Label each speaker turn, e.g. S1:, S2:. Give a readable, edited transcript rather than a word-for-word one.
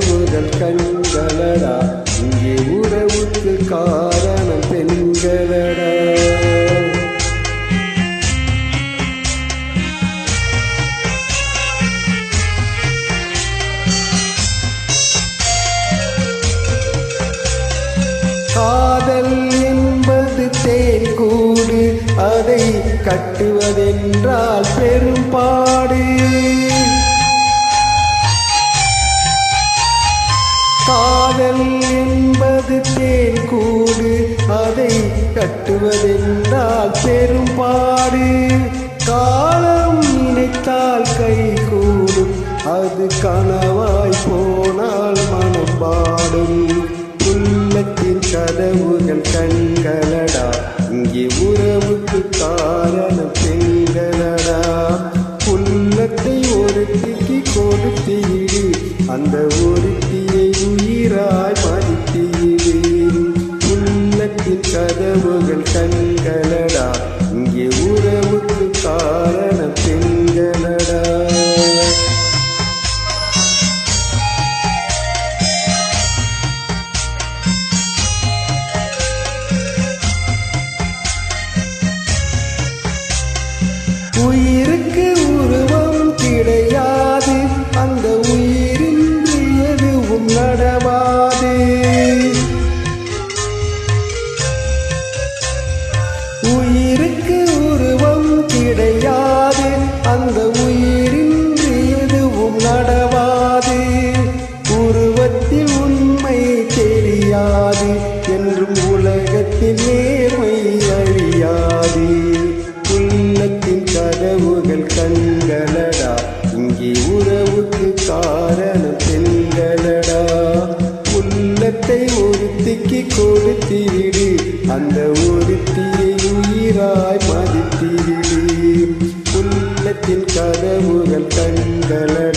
S1: கதவுகள் கண்களடா, இங்கே உறவுக்கு காரணம் பெண்களடா. காதல் என்பது தேன்கூடு, அதை கட்டுவதென்றால் பெரும்பாடு. காதல் என்பது தேன்கூடு, அதை கட்டுவதென்றால் பெரும்பாடு. காலம் நினைத்தால் கை கூடும், அது கனவாய் போனால் மனம் பாடும். உள்ளத்தின் கதவுகள் கண்களடா, இங்கே உறவுக்கு காரணம் பெண்களடா. உள்ளத்தை ஒருத்திக்கு கொடுத்தீடு, அந்த ஒருத்தியை உயிராய் மதித்தீடு. உள்ளத்தின் கதவுகள் கண்களடா, இங்கே உறவுக்கு காரணம் பெண்களடா. உயிருக்கு உருவம் கிடையாது, அந்த உயிரின்றி எதுவும் நடவாது. உயிருக்கு உருவம் கிடையாது, அந்த உயிரின்றி எதுவும் நடவாது. உருவத்தில் உண்மை தெரியாது, என்றும் உலகத்தில் நேர்மை அழியாது. உள்ளத்தின் கதவுகள் கண்களடா, இங்கே உறவுக்கு காரணம் பெண்களடா. உள்ளத்தை ஒருத்திக்கு கொடுத்திடு, அந்த ஒருத்தியை உயிராய் மதித்திடு. உள்ளத்தின் கதவுகள் கண்களடா.